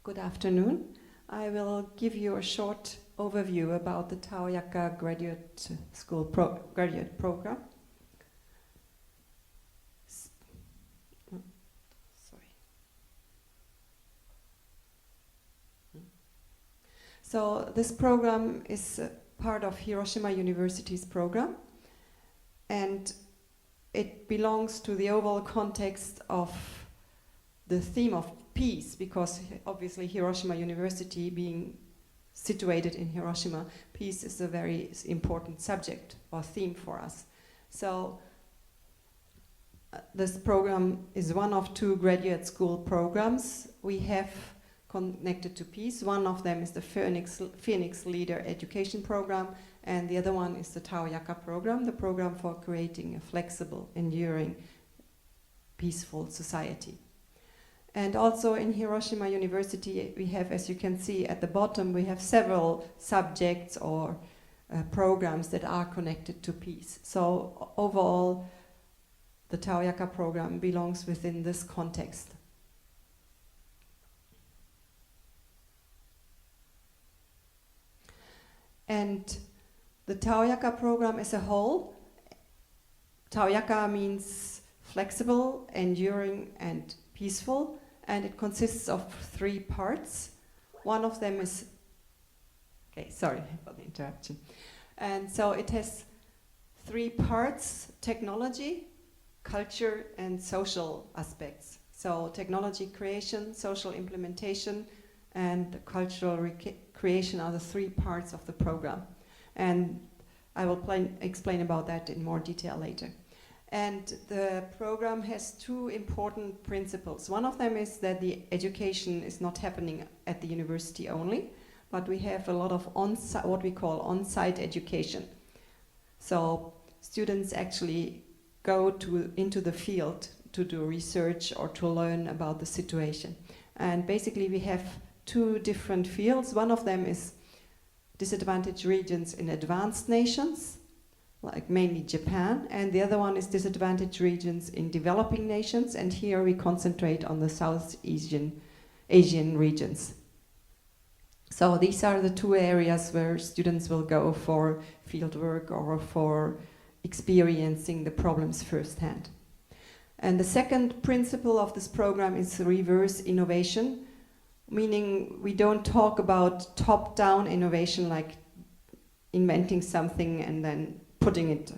Good afternoon. I will give you a short overview about the TAOYAKA graduate program. So this program is part of Hiroshima University's program, and it belongs to the overall context of the theme of peace, because obviously Hiroshima University being situated in Hiroshima, peace is a very important subject or theme for us. So this program is one of two graduate school programs we have connected to peace. One of them is the Phoenix Leader Education Program, and the other one is the TAOYAKA Program, the program for creating a flexible, enduring, peaceful society. And also in Hiroshima University, we have, as you can see at the bottom, we have several subjects or programs that are connected to peace. So overall, the TAOYAKA program belongs within this context. And the TAOYAKA program as a whole, TAOYAKA means flexible, enduring, and peaceful, and it consists of 3 parts. One of them is, okay, sorry for the interruption. And so it has 3 parts: technology, culture, and social aspects. So technology creation, social implementation, and cultural creation are the 3 parts of the program. And I will explain about that in more detail later. And the program has 2 important principles. One of them is that the education is not happening at the university only, but we have a lot of what we call on-site education. So students actually go into the field to do research or to learn about the situation. And basically we have 2 different fields. One of them is disadvantaged regions in advanced nations, like mainly Japan, and the other one is disadvantaged regions in developing nations, and here we concentrate on the South Asian regions. So these are the 2 areas where students will go for fieldwork or for experiencing the problems firsthand. And the second principle of this program is reverse innovation, meaning we don't talk about top-down innovation like inventing something and then putting it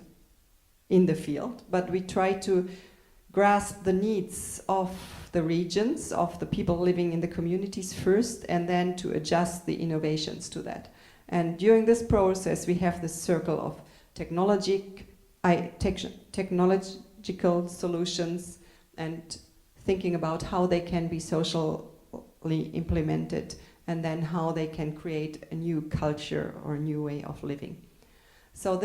in the field, but we try to grasp the needs of the regions, of the people living in the communities first, and then to adjust the innovations to that. And during this process we have this circle of technological solutions and thinking about how they can be socially implemented, and then how they can create a new culture or a new way of living. So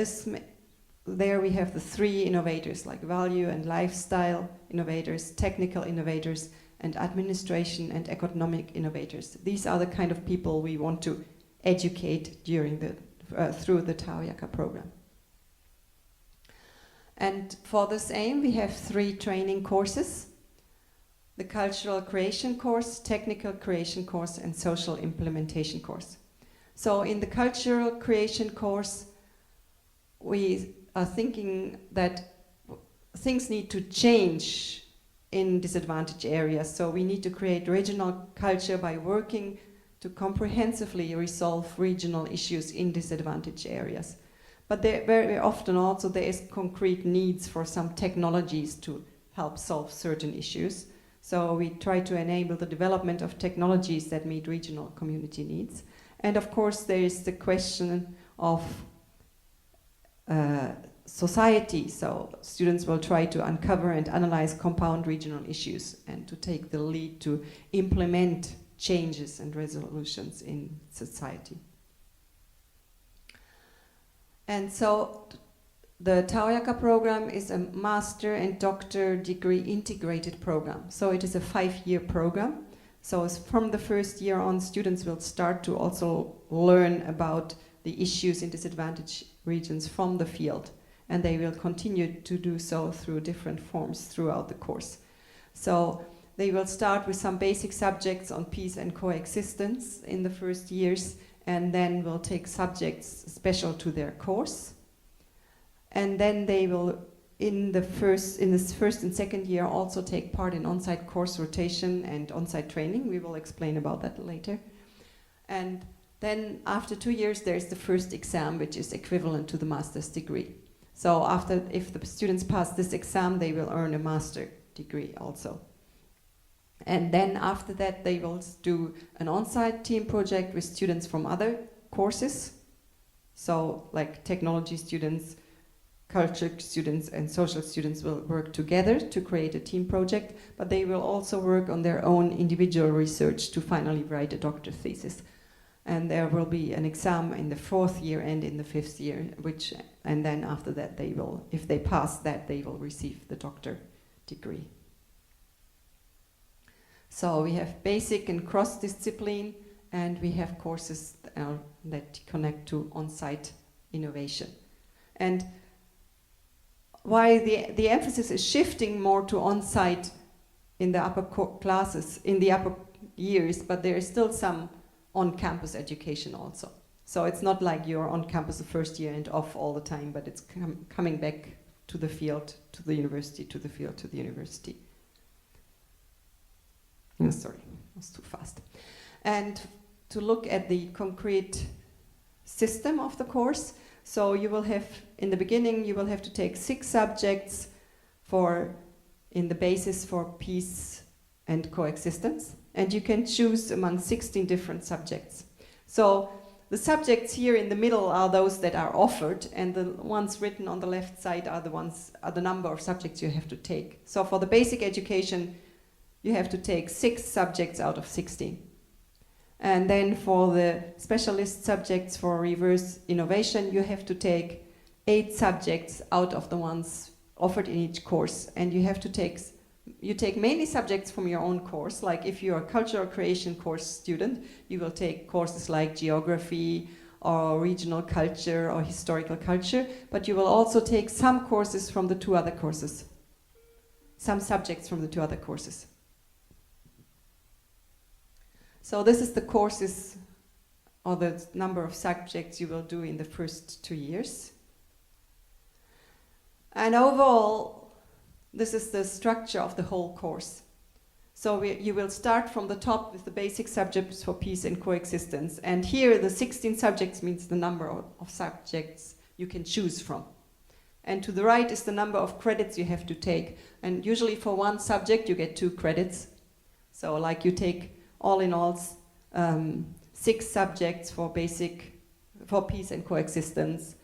there we have the 3 innovators, like value and lifestyle innovators, technical innovators, and administration and economic innovators. These are the kind of people we want to educate during through the TAOYAKA program. And for this aim, we have 3 training courses: the cultural creation course, technical creation course, and social implementation course. So in the cultural creation course, we are thinking that things need to change in disadvantaged areas. So we need to create regional culture by working to comprehensively resolve regional issues in disadvantaged areas. But very often also there is concrete needs for some technologies to help solve certain issues. So we try to enable the development of technologies that meet regional community needs. And of course there is the question of society, so students will try to uncover and analyze compound regional issues and to take the lead to implement changes and resolutions in society. And so the TAOYAKA program is a master and doctor degree integrated program. So it is a 5-year program. So from the first year on, students will start to also learn about the issues in disadvantaged regions from the field, and they will continue to do so through different forms throughout the course. So they will start with some basic subjects on peace and coexistence in the first years, and then will take subjects special to their course. And then they will, in this first and second year, also take part in on-site course rotation and on-site training. We will explain about that later. And then after 2 years, there's the first exam, which is equivalent to the master's degree. So if the students pass this exam, they will earn a master degree also. And then after that, they will do an on-site team project with students from other courses. So like technology students, culture students, and social students will work together to create a team project, but they will also work on their own individual research to finally write a doctorate thesis. And there will be an exam in the 4th year and in the 5th year, and then after that they will, if they pass that, they will receive the doctor degree. So we have basic and cross-discipline, and we have courses that connect to on-site innovation. And why the emphasis is shifting more to on-site in the upper classes, in the upper years, but there is still some on-campus education also. So it's not like you're on campus the first year and off all the time, but it's coming back to the field, to the university, to the field, to the university. Oh, sorry, I was too fast. And to look at the concrete system of the course, so you will have, in the beginning, you will have to take 6 subjects in the basis for peace and coexistence, and you can choose among 16 different subjects. So the subjects here in the middle are those that are offered, and the ones written on the left side are the number of subjects you have to take. So for the basic education, you have to take 6 subjects out of 16. And then for the specialist subjects for reverse innovation, you have to take 8 subjects out of the ones offered in each course. And you take mainly subjects from your own course. Like if you're a cultural creation course student, you will take courses like geography or regional culture or historical culture, but you will also take some courses from the 2 other courses. Some subjects from the 2 other courses. So this is the courses or the number of subjects you will do in the first 2 years. And overall, this is the structure of the whole course. So you will start from the top with the basic subjects for peace and coexistence. And here the 16 subjects means the number of subjects you can choose from. And to the right is the number of credits you have to take. And usually for one subject you get 2 credits. So like you take all in all 6 subjects for peace and coexistence,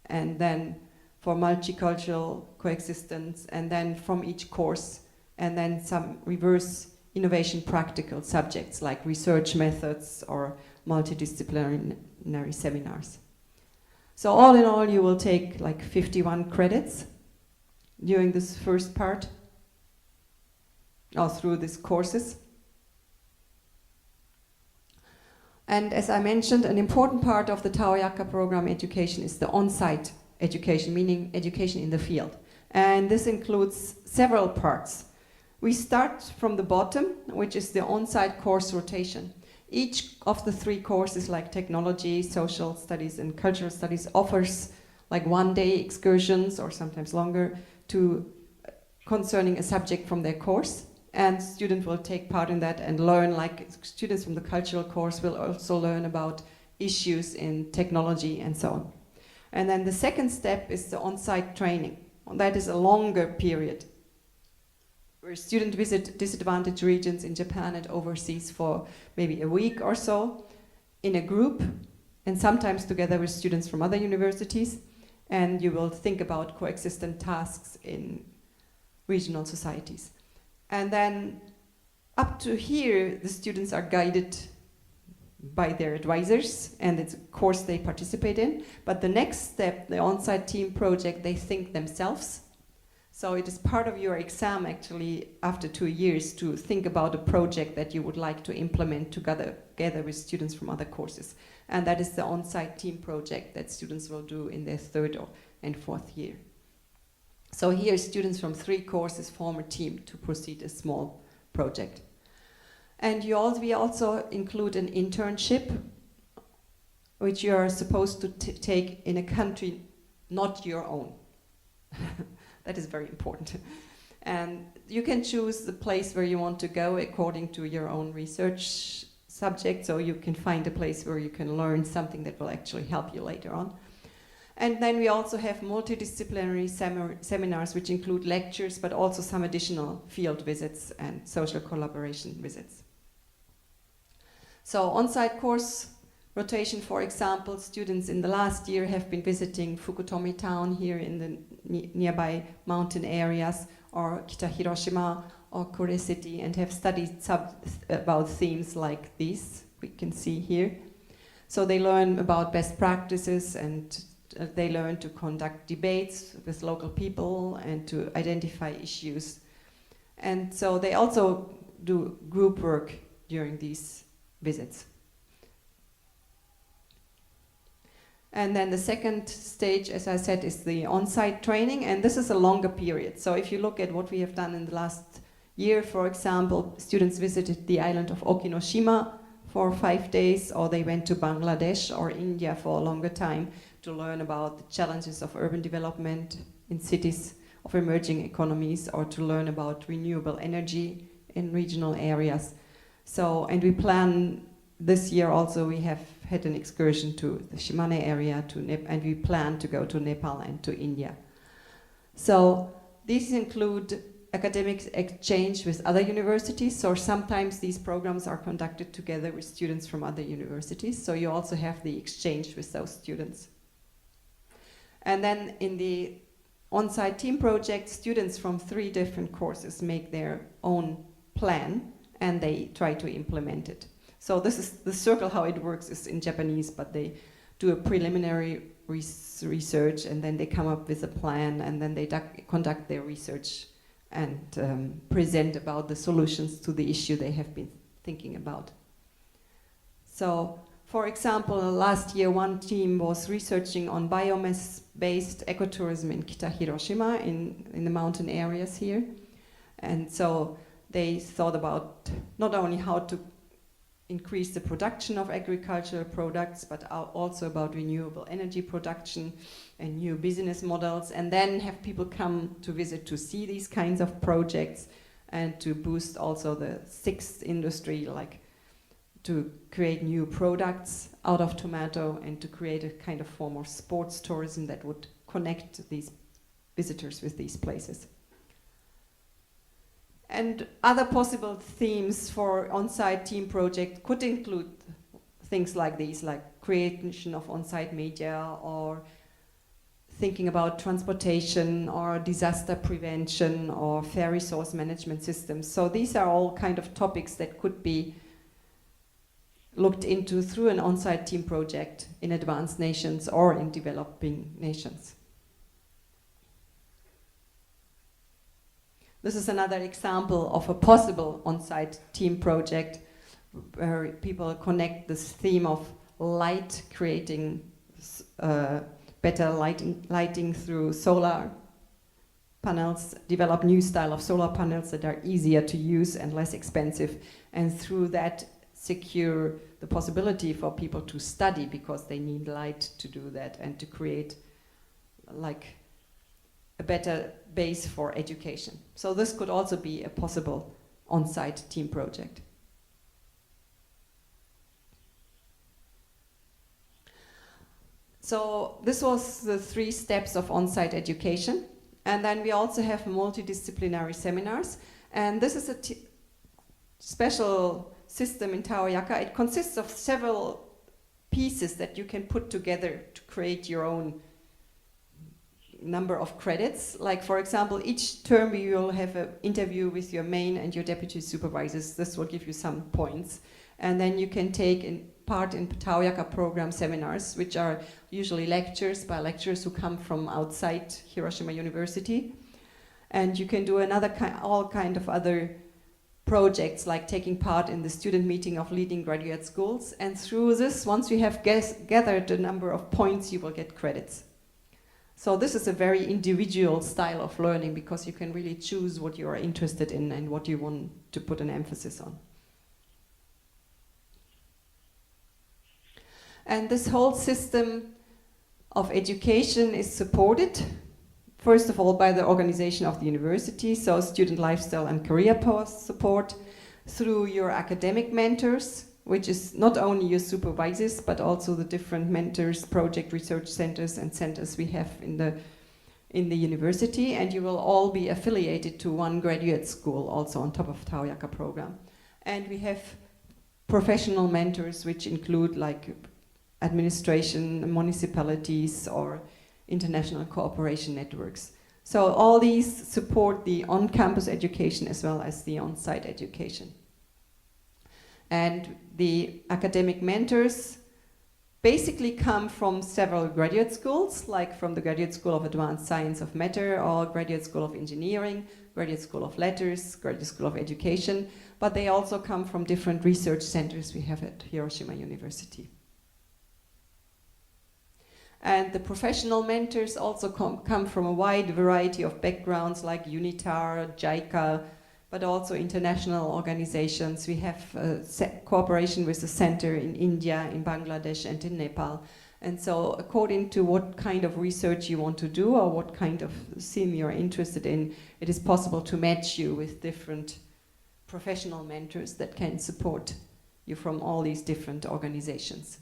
and then for multicultural coexistence, and then from each course, and then some reverse innovation practical subjects like research methods or multidisciplinary seminars. So all in all, you will take like 51 credits during this first part, or through these courses. And as I mentioned, an important part of the TAOYAKA program education is the on-site education, meaning education in the field. And this includes several parts. We start from the bottom, which is the on-site course rotation. Each of the 3 courses, like technology, social studies, and cultural studies, offers like 1-day excursions, or sometimes longer, concerning a subject from their course. And students will take part in that and learn, like students from the cultural course will also learn about issues in technology and so on. And then the second step is the on-site training. That is a longer period, where students visit disadvantaged regions in Japan and overseas for maybe a week or so in a group, and sometimes together with students from other universities. And you will think about coexistent tasks in regional societies. And then up to here, the students are guided by their advisors, and it's a course they participate in. But the next step, the on-site team project, they think themselves. So it is part of your exam, actually, after 2 years, to think about a project that you would like to implement together with students from other courses. And that is the on-site team project that students will do in their 3rd and 4th year. So here, students from 3 courses form a team to proceed a small project. And we also include an internship, which you are supposed to take in a country not your own. That is very important. And you can choose the place where you want to go according to your own research subject, so you can find a place where you can learn something that will actually help you later on. And then we also have multidisciplinary seminars, which include lectures, but also some additional field visits and social collaboration visits. So on-site course rotation, for example, students in the last year have been visiting Fukutomi town here in the nearby mountain areas, or Kita Hiroshima or Kure city, and have studied about themes like these we can see here. So they learn about best practices, and they learn to conduct debates with local people and to identify issues. And so they also do group work during these visits. And then the second stage, as I said, is the on-site training, and this is a longer period. So if you look at what we have done in the last year, for example, students visited the island of Okinoshima for 5 days, or they went to Bangladesh or India for a longer time to learn about the challenges of urban development in cities of emerging economies, or to learn about renewable energy in regional areas. So, and we plan this year also, we have had an excursion to the Shimane area, and we plan to go to Nepal and to India. So these include academic exchange with other universities, or sometimes these programs are conducted together with students from other universities, so you also have the exchange with those students. And then in the on-site team project, students from 3 different courses make their own plan, and they try to implement it. So this is the circle. How it works is in Japanese, but they do a preliminary research, and then they come up with a plan, and then they conduct their research and present about the solutions to the issue they have been thinking about. So, for example, last year one team was researching on biomass-based ecotourism in Kita Hiroshima in the mountain areas here. And so they thought about not only how to increase the production of agricultural products, but also about renewable energy production and new business models, and then have people come to visit to see these kinds of projects, and to boost also the 6th industry, like to create new products out of tomato, and to create a kind of form of sports tourism that would connect these visitors with these places. And other possible themes for on-site team project could include things like these, like creation of on-site media, or thinking about transportation, or disaster prevention, or fair resource management systems. So these are all kind of topics that could be looked into through an on-site team project in advanced nations or in developing nations. This is another example of a possible on-site team project where people connect this theme of light, creating better lighting through solar panels, develop new style of solar panels that are easier to use and less expensive, and through that secure the possibility for people to study, because they need light to do that, and to create like a better base for education. So this could also be a possible on-site team project. So this was the 3 steps of on-site education. And then we also have multidisciplinary seminars. And this is a special system in TAOYAKA. It consists of several pieces that you can put together to create your own number of credits. Like, for example, each term you will have an interview with your main and your deputy supervisors. This will give you some points. And then you can take part in TAOYAKA Program seminars, which are usually lectures by lecturers who come from outside Hiroshima University. And you can do all kind of other projects, like taking part in the student meeting of leading graduate schools. And through this, once you have gathered a number of points, you will get credits. So this is a very individual style of learning because you can really choose what you are interested in and what you want to put an emphasis on. And this whole system of education is supported, first of all, by the organization of the university, so student lifestyle and career path support, through your academic mentors, which is not only your supervisors, but also the different mentors, project research centers and centers we have in the university, and you will all be affiliated to one graduate school also on top of TAOYAKA program. And we have professional mentors, which include like administration, municipalities, or international cooperation networks. So all these support the on-campus education as well as the on-site education. And the academic mentors basically come from several graduate schools, like from the Graduate School of Advanced Science of Matter, or Graduate School of Engineering, Graduate School of Letters, Graduate School of Education, but they also come from different research centers we have at Hiroshima University. And the professional mentors also come from a wide variety of backgrounds like UNITAR, JICA, but also international organizations. We have cooperation with the center in India, in Bangladesh, and in Nepal. And so according to what kind of research you want to do or what kind of theme you're interested in, it is possible to match you with different professional mentors that can support you from all these different organizations.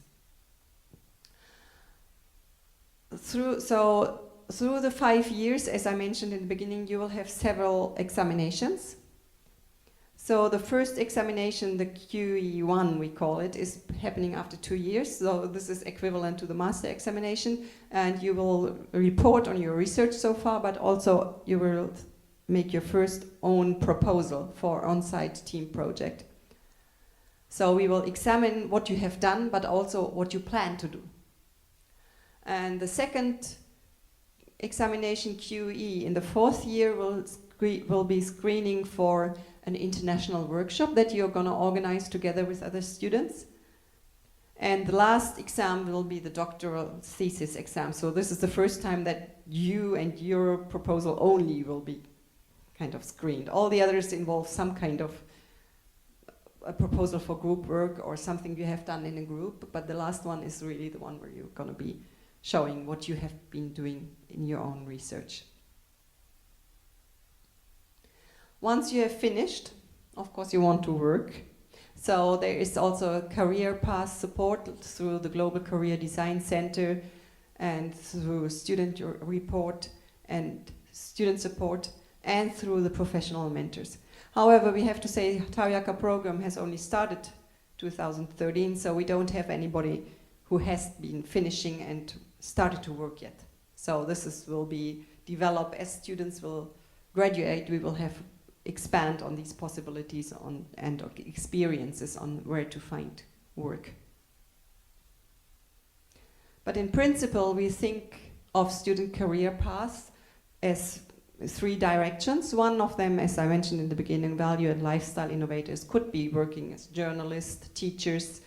Through the 5 years, as I mentioned in the beginning, you will have several examinations. So the first examination, the QE1 we call it, is happening after 2 years. So this is equivalent to the master examination, and you will report on your research so far, but also you will make your first own proposal for on-site team project. So we will examine what you have done, but also what you plan to do. And the second examination, QE, in the 4th year will be screening for an international workshop that you're going to organize together with other students. And the last exam will be the doctoral thesis exam. So this is the first time that you and your proposal only will be kind of screened. All the others involve some kind of a proposal for group work or something you have done in a group, but the last one is really the one where you're going to be showing what you have been doing in your own research. Once you have finished, of course you want to work. So there is also a career path support through the Global Career Design Center and through student report and student support and through the professional mentors. However, we have to say TAOYAKA program has only started 2013, so we don't have anybody who has been finishing and started to work yet. So this will be developed as students will graduate. We will have expand on these possibilities and experiences on where to find work. But in principle, we think of student career paths as 3 directions. One of them, as I mentioned in the beginning, value and lifestyle innovators could be working as journalists, teachers,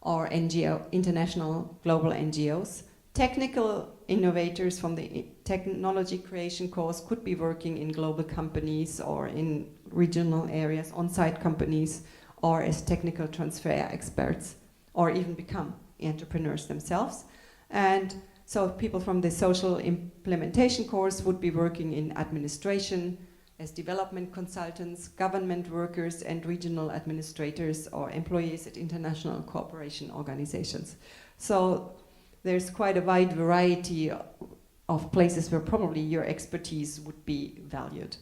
or NGO, international global NGOs. Technical innovators from the technology creation course could be working in global companies or in regional areas, on-site companies, or as technical transfer experts, or even become entrepreneurs themselves. And so people from the social implementation course would be working in administration, as development consultants, government workers, and regional administrators or employees at international cooperation organizations. So there's quite a wide variety of places where probably your expertise would be valued.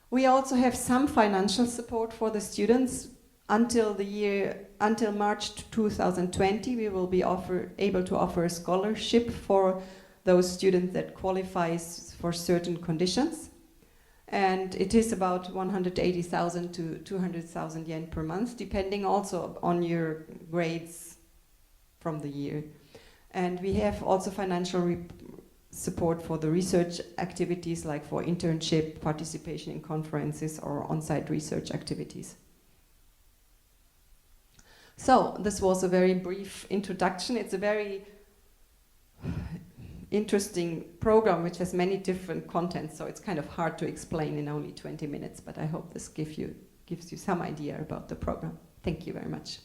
We also have some financial support for the students. Until March 2020, we will be able to offer a scholarship for those students that qualifies for certain conditions. And it is about 180,000 to 200,000 yen per month, depending also on your grades from the year. And we have also financial support for the research activities, like for internship, participation in conferences, or on-site research activities. So this was a very brief introduction. It's a very interesting program which has many different contents, so it's kind of hard to explain in only 20 minutes, but I hope this gives you some idea about the program. Thank you very much.